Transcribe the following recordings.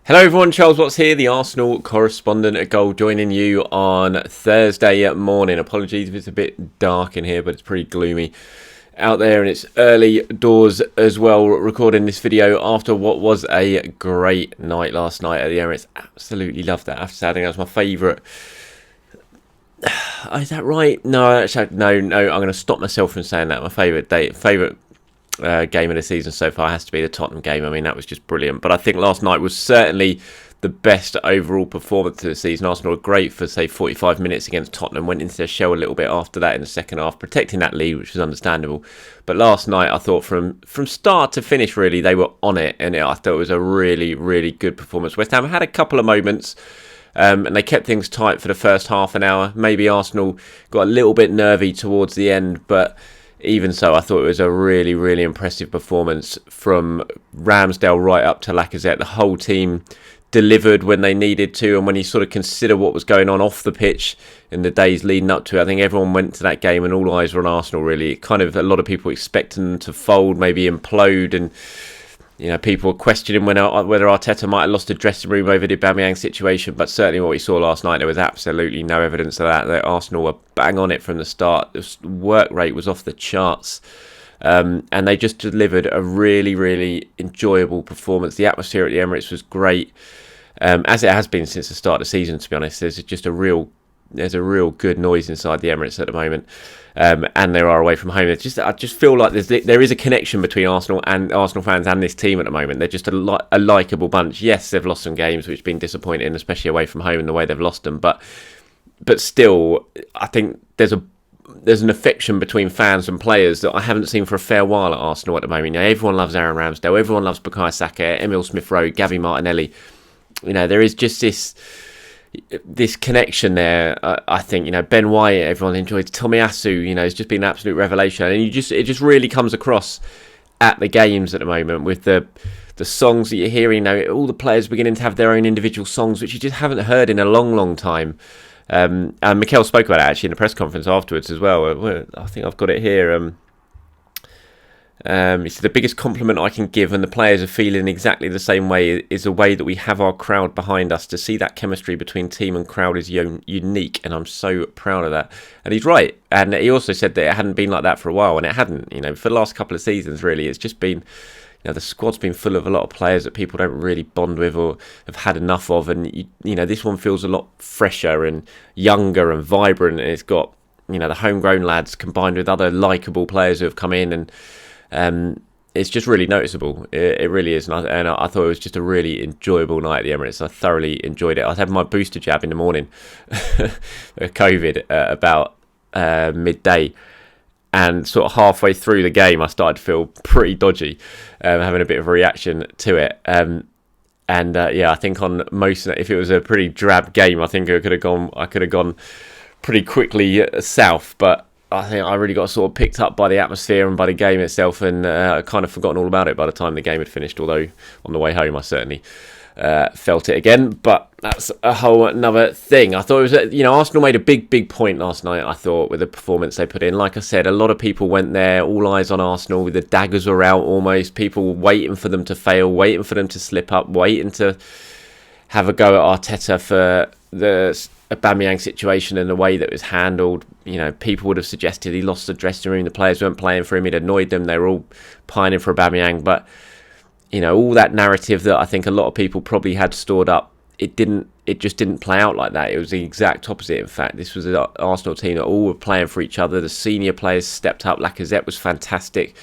Hello everyone, Charles Watts here, the Arsenal correspondent at Goal, joining you on Thursday morning. Apologies if it's a bit dark in here, but it's pretty gloomy out there and it's early doors as well, recording this video after what was a great night last night at the Emirates. Absolutely loved that. I have to say, I think that was my favourite. Is that right? No, actually, no, I'm going to stop myself from saying that. My favourite game of the season so far has to be the Tottenham game. I mean, that was just brilliant. But I think last night was certainly the best overall performance of the season. Arsenal were great for, say, 45 minutes against Tottenham, went into their shell a little bit after that in the second half, protecting that lead, which was understandable. But last night, I thought from start to finish, really, they were on it, and I thought it was a really, really good performance. West Ham had a couple of moments, and they kept things tight for the first half an hour. Maybe Arsenal got a little bit nervy towards the end, but even so, I thought it was a really, really impressive performance from Ramsdale right up to Lacazette. The whole team delivered when they needed to, and when you sort of consider what was going on off the pitch in the days leading up to it, I think everyone went to that game and all eyes were on Arsenal, really. Kind of a lot of people expecting them to fold, maybe implode, and people were questioning whether Arteta might have lost the dressing room over the Aubameyang situation, but certainly what we saw last night, there was absolutely no evidence of that. Arsenal were bang on it from the start. The work rate was off the charts, and they just delivered a really, really enjoyable performance. The atmosphere at the Emirates was great, as it has been since the start of the season, to be honest. There's a real good noise inside the Emirates at the moment, and there are away from home. I just feel like there is a connection between Arsenal fans and this team at the moment. They're just a likeable bunch. Yes, they've lost some games which have been disappointing, especially away from home and the way they've lost them. But still, I think there's an affection between fans and players that I haven't seen for a fair while at Arsenal at the moment. Everyone loves Aaron Ramsdale, everyone loves Bukayo Saka, Emil Smith-Rowe, Gabby Martinelli. There is just this connection there. I think Ben White, everyone enjoys. Tomiyasu, has just been an absolute revelation, and it just really comes across at the games at the moment with the songs that you're hearing. All the players beginning to have their own individual songs, which you just haven't heard in a long, long time. And Mikel spoke about it actually in the press conference afterwards as well. I think I've got it here. It's the biggest compliment I can give, and the players are feeling exactly the same way, is the way that we have our crowd behind us. To see that chemistry between team and crowd is unique, and I'm so proud of that. And he's right. And he also said that it hadn't been like that for a while, and it hadn't. For the last couple of seasons, really, it's just been, the squad's been full of a lot of players that people don't really bond with or have had enough of, and this one feels a lot fresher and younger and vibrant, and it's got the homegrown lads combined with other likeable players who have come in, and it's just really noticeable. It really is. And I thought it was just a really enjoyable night at the Emirates. I thoroughly enjoyed it. I had my booster jab in the morning, COVID, about midday. And sort of halfway through the game, I started to feel pretty dodgy, having a bit of a reaction to it. I think on most, if it was a pretty drab game, I think I could have gone pretty quickly south. But I think I really got sort of picked up by the atmosphere and by the game itself, and I kind of forgotten all about it by the time the game had finished, although on the way home I certainly felt it again, but that's a whole another thing. I thought it was, Arsenal made a big point last night, I thought, with the performance they put in. Like I said, a lot of people went there, all eyes on Arsenal, the daggers were out almost, people waiting for them to fail, waiting for them to slip up, waiting to have a go at Arteta for the Aubameyang situation and the way that it was handled. People would have suggested he lost the dressing room, the players weren't playing for him, it annoyed them, they were all pining for Aubameyang. But all that narrative that I think a lot of people probably had stored up, it just didn't play out like that. It was the exact opposite. In fact, this was an Arsenal team that all were playing for each other. The senior players stepped up. Lacazette was fantastic.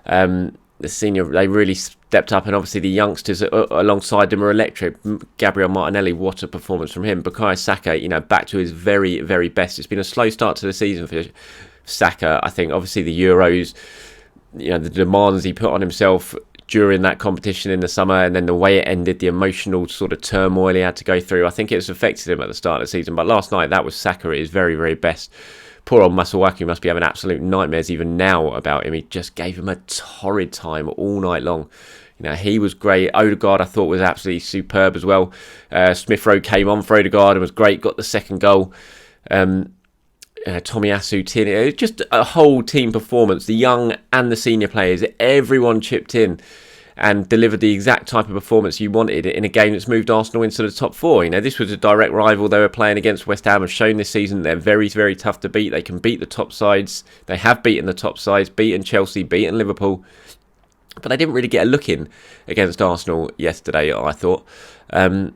They really stepped up, and obviously the youngsters alongside them are electric. Gabriel Martinelli, what a performance from him. Bukayo Saka, back to his very, very best. It's been a slow start to the season for Saka. I think obviously the Euros, the demands he put on himself during that competition in the summer, and then the way it ended, the emotional sort of turmoil he had to go through, I think it's affected him at the start of the season. But last night, that was Saka at his very, very best. Poor old Masuaku must be having absolute nightmares even now about him. He just gave him a torrid time all night long. He was great. Odegaard, I thought, was absolutely superb as well. Smith-Rowe came on for Odegaard and was great, got the second goal. Tomiyasu, Tierney, just a whole team performance. The young and the senior players, everyone chipped in and delivered the exact type of performance you wanted in a game that's moved Arsenal into the top four. This was a direct rival they were playing against. West Ham have shown this season they're very, very tough to beat. They can beat the top sides. They have beaten the top sides, beaten Chelsea, beaten Liverpool. But they didn't really get a look in against Arsenal yesterday, I thought. Ben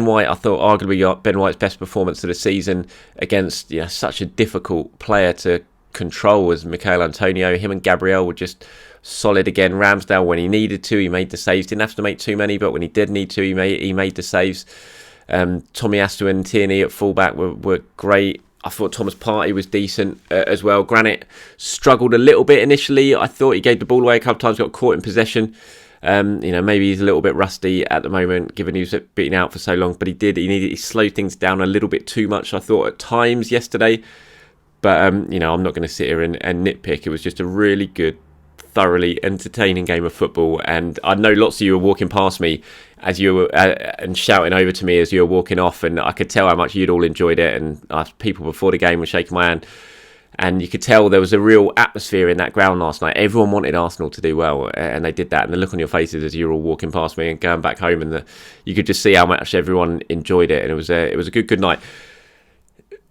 White, I thought arguably Ben White's best performance of the season against such a difficult player to control as Mikel Antonio. Him and Gabriel were just solid again. Ramsdale, when he needed to, he made the saves. Didn't have to make too many, but when he did need to, he made the saves. Tomiyasu and Tierney at fullback were great. I thought Thomas Partey was decent as well. Granit struggled a little bit initially. I thought he gave the ball away a couple of times, got caught in possession. Maybe he's a little bit rusty at the moment, given he was beaten out for so long. But he slowed things down a little bit too much, I thought, at times yesterday. But I'm not going to sit here and nitpick. It was just a really good, thoroughly entertaining game of football. And I know lots of you were walking past me as you were and shouting over to me as you were walking off, and I could tell how much you'd all enjoyed it. And people before the game were shaking my hand. And you could tell there was a real atmosphere in that ground last night. Everyone wanted Arsenal to do well, and they did that. And the look on your faces as you were all walking past me and going back home, and you could just see how much everyone enjoyed it. And it was a good night.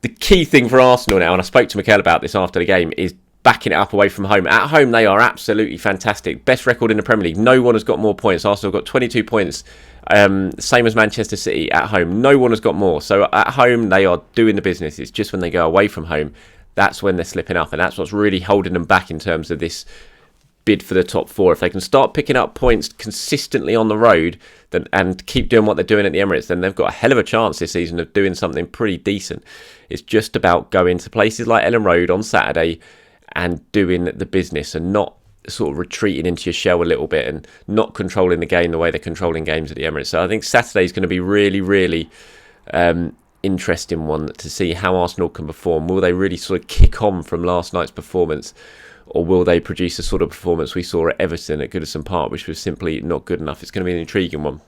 The key thing for Arsenal now, and I spoke to Mikel about this after the game, is backing it up away from home. At home, they are absolutely fantastic. Best record in the Premier League. No one has got more points. Arsenal have got 22 points. Same as Manchester City at home. No one has got more. So at home, they are doing the business. It's just when they go away from home, that's when they're slipping up, and that's what's really holding them back in terms of this bid for the top four. If they can start picking up points consistently on the road and keep doing what they're doing at the Emirates, then they've got a hell of a chance this season of doing something pretty decent. It's just about going to places like Ellen Road on Saturday and doing the business, and not sort of retreating into your shell a little bit and not controlling the game the way they're controlling games at the Emirates. So I think Saturday's going to be really, really interesting one to see how Arsenal can perform. Will they really sort of kick on from last night's performance, or will they produce the sort of performance we saw at Everton at Goodison Park, which was simply not good enough? It's going to be an intriguing one.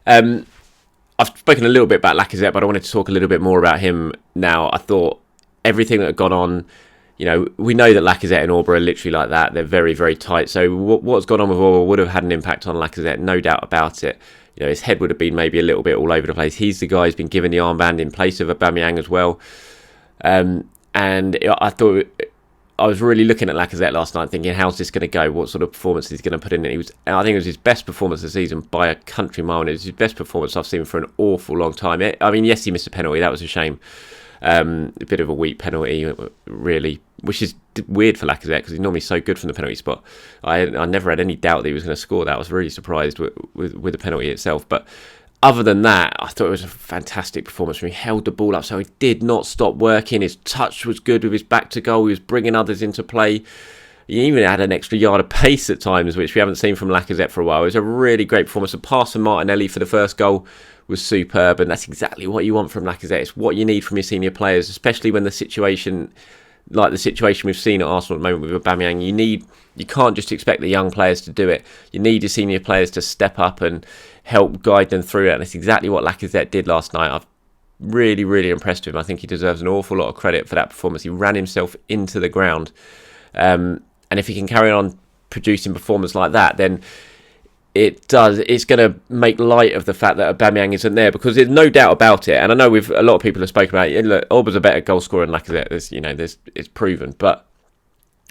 I've spoken a little bit about Lacazette, but I wanted to talk a little bit more about him now. I thought everything that had gone on, we know that Lacazette and Auba are literally like that. They're very, very tight. So what's gone on with Auba would have had an impact on Lacazette, no doubt about it. His head would have been maybe a little bit all over the place. He's the guy who's been given the armband in place of Aubameyang as well. And I thought, I was really looking at Lacazette last night thinking, how's this going to go? What sort of performance is he going to put in? I think it was his best performance of the season by a country mile. And it was his best performance I've seen for an awful long time. Yes, he missed a penalty. That was a shame. A bit of a weak penalty, really, which is weird for Lacazette because he's normally so good from the penalty spot. I never had any doubt that he was going to score that. I was really surprised with the penalty itself. But other than that, I thought it was a fantastic performance from him. He held the ball up, so he did not stop working. His touch was good with his back to goal. He was bringing others into play. He even had an extra yard of pace at times, which we haven't seen from Lacazette for a while. It was a really great performance. The pass from Martinelli for the first goal was superb, and that's exactly what you want from Lacazette. It's what you need from your senior players, especially when the situation we've seen at Arsenal at the moment with Aubameyang, you can't just expect the young players to do it. You need your senior players to step up and help guide them through it, and it's exactly what Lacazette did last night. I've really, really impressed with him. I think he deserves an awful lot of credit for that performance. He ran himself into the ground, and if he can carry on producing performance like that, then it's going to make light of the fact that Aubameyang isn't there, because there's no doubt about it. And I know a lot of people have spoken about it. Look, Auba's a better goal scorer than Lacazette. It's proven. But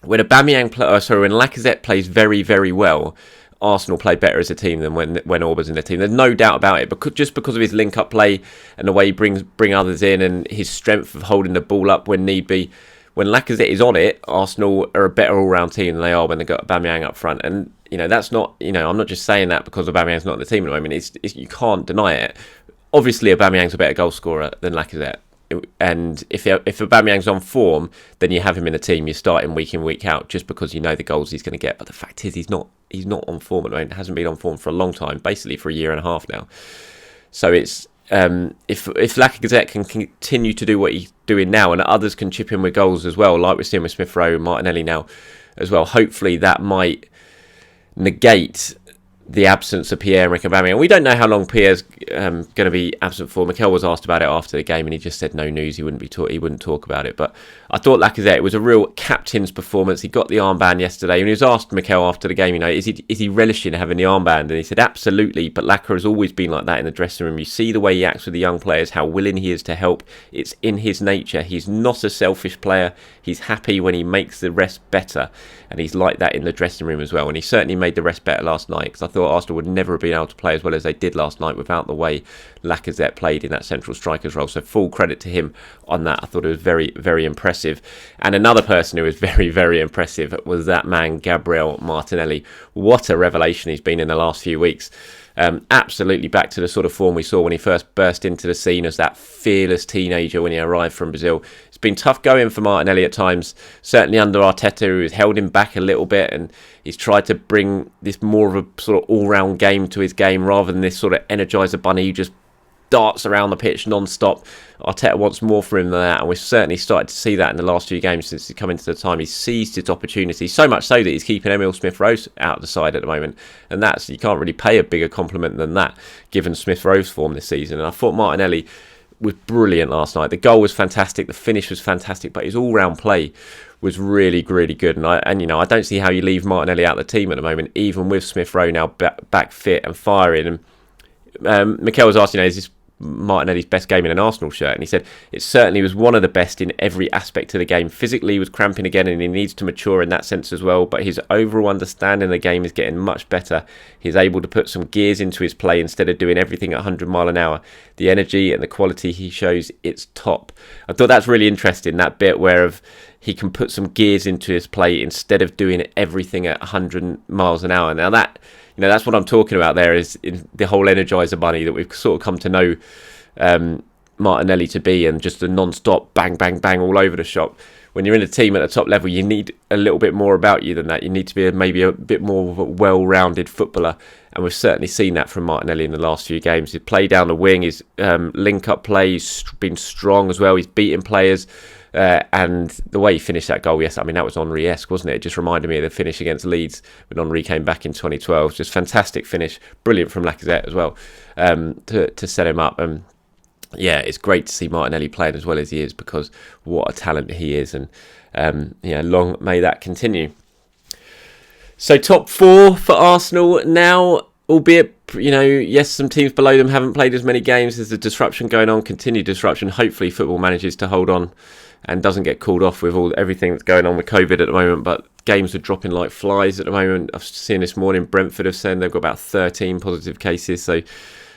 when Lacazette plays very, very well, Arsenal play better as a team than when Auba's in the team. There's no doubt about it. But just because of his link-up play and the way he bring others in, and his strength of holding the ball up when need be, when Lacazette is on it, Arsenal are a better all-round team than they are when they've got Aubameyang up front. And that's not, I'm not just saying that because Aubameyang's not in the team at the moment. It's you can't deny it. Obviously, Aubameyang's a better goal scorer than Lacazette. And if Aubameyang's on form, then you have him in the team. You start him week in, week out, just because you know the goals he's going to get. But the fact is, he's not on form at the moment. Hasn't been on form for a long time, basically for a year and a half now. So it's if Lacazette can continue to do what he's doing now, and others can chip in with goals as well, like we're seeing with Smith Rowe and Martinelli now as well, hopefully that might negate the absence of Pierre-Emerick Aubameyang. We don't know how long Pierre's going to be absent for. Mikel was asked about it after the game, and he just said no news. He wouldn't talk about it. But I thought Lacazette, it was a real captain's performance. He got the armband yesterday, and he was asked Mikel after the game, is he relishing having the armband? And he said absolutely. But Lacazette has always been like that in the dressing room. You see the way he acts with the young players, how willing he is to help. It's in his nature. He's not a selfish player. He's happy when he makes the rest better, and he's like that in the dressing room as well. And he certainly made the rest better last night, because I thought Arsenal would never have been able to play as well as they did last night without the way Lacazette played in that central striker's role. So full credit to him on that. I thought it was very, very impressive. And another person who was very, very impressive was that man, Gabriel Martinelli. What a revelation he's been in the last few weeks. Absolutely back to the sort of form we saw when he first burst into the scene as that fearless teenager when he arrived from Brazil. It's been tough going for Martinelli at times, certainly under Arteta, who has held him back a little bit, and he's tried to bring this more of a sort of all-round game to his game rather than this sort of energizer bunny who just darts around the pitch non-stop. Arteta wants more from him than that, and we've certainly started to see that in the last few games since he's come into the time. He's seized his opportunity, so much so that he's keeping Emil Smith-Rowe out of the side at the moment, and that's, you can't really pay a bigger compliment than that given Smith-Rowe's form this season. And I thought Martinelli was brilliant last night. The goal was fantastic, the finish was fantastic, but his all-round play was really, really good. And I don't see how you leave Martinelli out of the team at the moment, even with Smith-Rowe now back fit and firing. And Mikel was asked, is this Martinelli's best game in an Arsenal shirt? And he said it certainly was one of the best in every aspect of the game. Physically he was cramping again, and he needs to mature in that sense as well, but his overall understanding of the game is getting much better. He's able to put some gears into his play instead of doing everything at 100 mile an hour. The energy and the quality he shows, it's top. I thought that's really interesting, that bit where he can put some gears into his play instead of doing everything at 100 miles an hour. Now that, that's what I'm talking about there, is in the whole Energizer Bunny that we've sort of come to know Martinelli to be, and just a non-stop bang, bang, bang all over the shop. When you're in a team at the top level, you need a little bit more about you than that. You need to be maybe a bit more of a well-rounded footballer, and we've certainly seen that from Martinelli in the last few games. His play down the wing, his link-up play, he's been strong as well. He's beating players. And the way he finished that goal, yes, that was Henry-esque, wasn't it? It just reminded me of the finish against Leeds when Henry came back in 2012. Just fantastic finish, brilliant from Lacazette as well, to set him up. And yeah, it's great to see Martinelli playing as well as he is, because what a talent he is, and long may that continue. So top four for Arsenal now, albeit, yes, some teams below them haven't played as many games. There's a disruption going on, continued disruption. Hopefully football manages to hold on and doesn't get called off with everything that's going on with COVID at the moment, but games are dropping like flies at the moment. I've seen this morning Brentford have said they've got about 13 positive cases, so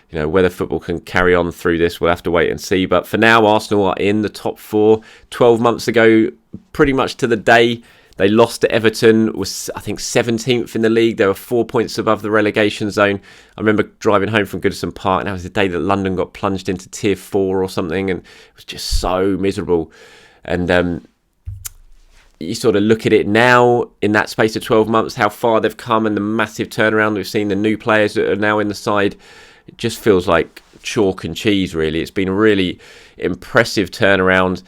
whether football can carry on through this, we'll have to wait and see. But for now, Arsenal are in the top four. 12 months ago, pretty much to the day, they lost to Everton, was I think 17th in the league. They were 4 points above the relegation zone. I remember driving home from Goodison Park, and that was the day that London got plunged into Tier 4 or something, and it was just so miserable. And you sort of look at it now, in that space of 12 months, how far they've come and the massive turnaround. We've seen the new players that are now in the side. It just feels like chalk and cheese, really. It's been a really impressive turnaround.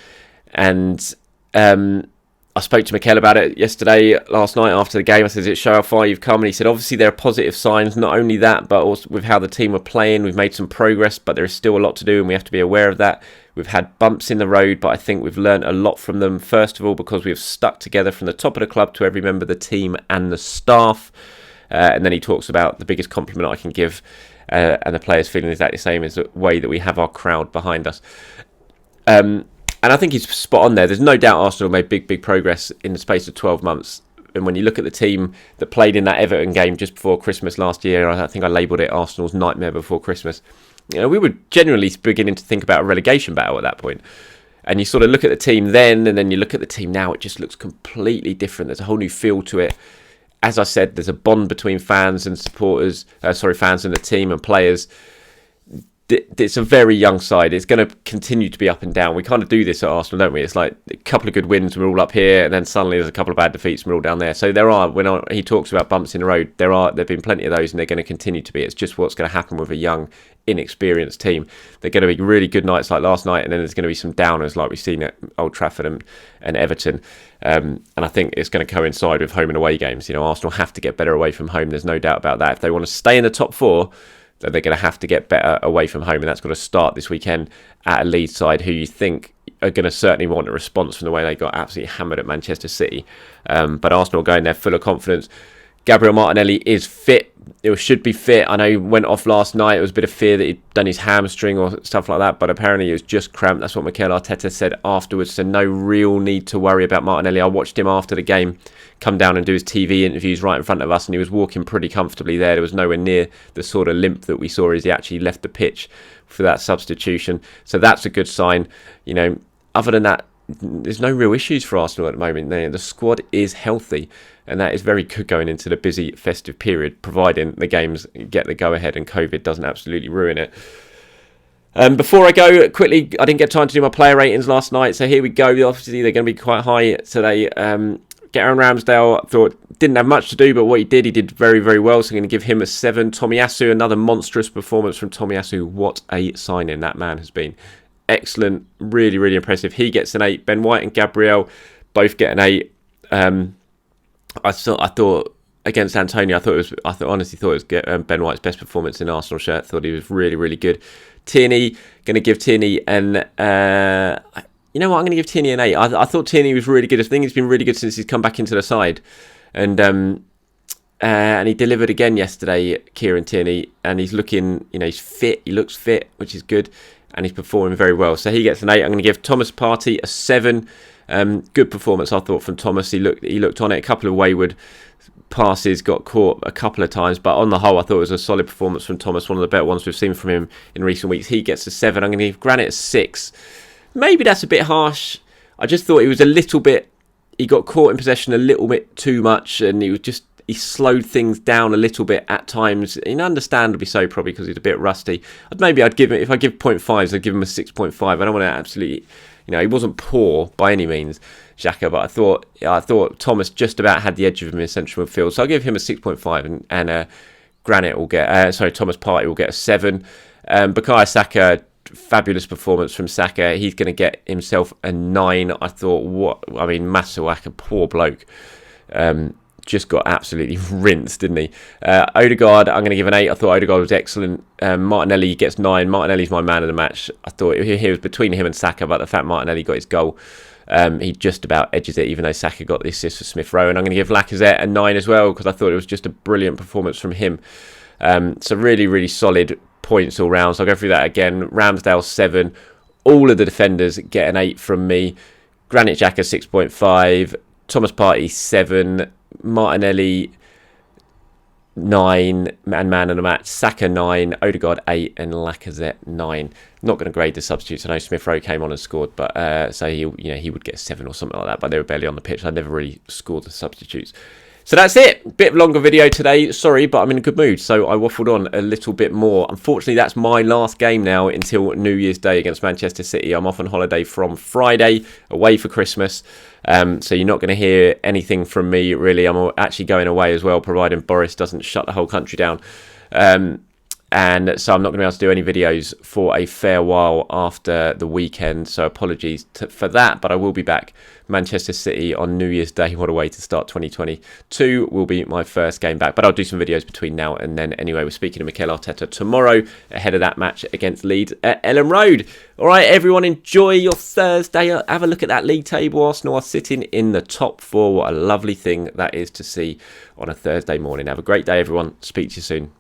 And I spoke to Mikel about it last night after the game. I said, does it show how far you've come? And he said, obviously there are positive signs. Not only that, but also with how the team are playing, we've made some progress, but there is still a lot to do, and we have to be aware of that. We've had bumps in the road, but I think we've learned a lot from them. First of all, because we've stuck together from the top of the club to every member of the team and the staff. And then he talks about the biggest compliment I can give, and the players feeling exactly the same, is the way that we have our crowd behind us. And I think he's spot on there. There's no doubt Arsenal made big progress in the space of 12 months. And when you look at the team that played in that Everton game just before Christmas last year, I think I labelled it Arsenal's nightmare before Christmas. We were generally beginning to think about a relegation battle at that point. And you sort of look at the team then, and then you look at the team now, it just looks completely different. There's a whole new feel to it. As I said, there's a bond between fans and supporters, fans and the team and players. It's a very young side. It's going to continue to be up and down. We kind of do this at Arsenal, don't we? It's like a couple of good wins, we're all up here, and then suddenly there's a couple of bad defeats, we're all down there. So there are, when he talks about bumps in the road, there've been plenty of those, and they're going to continue to be. It's just what's going to happen with a young, inexperienced team. They're going to be really good nights like last night, and then there's going to be some downers like we've seen at Old Trafford and Everton. And I think it's going to coincide with home and away games. Arsenal have to get better away from home. There's no doubt about that. If they want to stay in the top four, then they're going to have to get better away from home, and that's got to start this weekend at a Leeds side who you think are going to certainly want a response from the way they got absolutely hammered at Manchester City. But Arsenal going there full of confidence. Gabriel Martinelli is fit. It should be fit. I know he went off last night. It was a bit of fear that he'd done his hamstring or stuff like that, but apparently it was just cramped. That's what Mikel Arteta said afterwards, so no real need to worry about Martinelli. I watched him after the game come down and do his TV interviews right in front of us, and he was walking pretty comfortably there. There was nowhere near the sort of limp that we saw as he actually left the pitch for that substitution. So that's a good sign. Other than that, there's no real issues for Arsenal at the moment. The squad is healthy, and that is very good going into the busy festive period, providing the games get the go-ahead and COVID doesn't absolutely ruin it. Before I go, quickly, I didn't get time to do my player ratings last night, so here we go. Obviously, they're going to be quite high today. Aaron Ramsdale, I thought, didn't have much to do, but what he did very, very well, so I'm going to give him a 7. Tomiyasu, another monstrous performance from Tomiyasu. What a signing that man has been. Excellent, really, really impressive. He gets an 8. Ben White and Gabriel both get an 8. I thought against Antonio, I honestly thought it was Ben White's best performance in Arsenal shirt. Thought he was really, really good. Tierney, going to give Tierney an. You know what? I'm going to give Tierney an 8. I thought Tierney was really good. I think he's been really good since he's come back into the side, and he delivered again yesterday, Kieran Tierney, and he's looking, he's fit. He looks fit, which is good. And he's performing very well. So he gets an 8. I'm going to give Thomas Partey a 7. Good performance, I thought, from Thomas. He looked on it. A couple of wayward passes, got caught a couple of times. But on the whole, I thought it was a solid performance from Thomas. One of the better ones we've seen from him in recent weeks. He gets a 7. I'm going to give Granit a 6. Maybe that's a bit harsh. I just thought he was a little bit... He got caught in possession a little bit too much. And he slowed things down a little bit at times, and understandably so, probably because he's a bit rusty. I'd give him, if I give 0.5s, I'd give him a 6.5. I don't want to absolutely, he wasn't poor by any means, Xhaka, but I thought Thomas just about had the edge of him in central midfield, so I'll give him a 6.5, and Granit will get, Thomas Partey will get a 7. Bukayo Saka, fabulous performance from Saka. He's going to get himself a 9. I thought, Masuaka, poor bloke. Just got absolutely rinsed, didn't he? Odegaard, I'm going to give an 8. I thought Odegaard was excellent. Martinelli gets 9. Martinelli's my man of the match. I thought it was between him and Saka, but the fact Martinelli got his goal, he just about edges it, even though Saka got the assist for Smith Rowe. And I'm going to give Lacazette a 9 as well, because I thought it was just a brilliant performance from him. So really, really solid points all round. So I'll go through that again. Ramsdale 7. All of the defenders get an 8 from me. Granit Xhaka 6.5. Thomas Partey 7. Martinelli 9, and man of the match. Saka 9, Odegaard 8, and Lacazette 9. Not going to grade the substitutes. I know Smith Rowe came on and scored, but so he would get 7 or something like that. But they were barely on the pitch. I never really scored the substitutes. So that's it. Bit of a longer video today. Sorry, but I'm in a good mood, so I waffled on a little bit more. Unfortunately, that's my last game now until New Year's Day against Manchester City. I'm off on holiday from Friday, away for Christmas. So you're not going to hear anything from me, really. I'm actually going away as well, providing Boris doesn't shut the whole country down. And so I'm not going to be able to do any videos for a fair while after the weekend. So apologies for that, but I will be back. Manchester City on New Year's Day. What a way to start 2022. Will be my first game back, but I'll do some videos between now and then. Anyway, we're speaking to Mikel Arteta tomorrow ahead of that match against Leeds at Ellen Road. All right, everyone, enjoy your Thursday. Have a look at that league table. Arsenal are sitting in the top 4. What a lovely thing that is to see on a Thursday morning. Have a great day, everyone. Speak to you soon.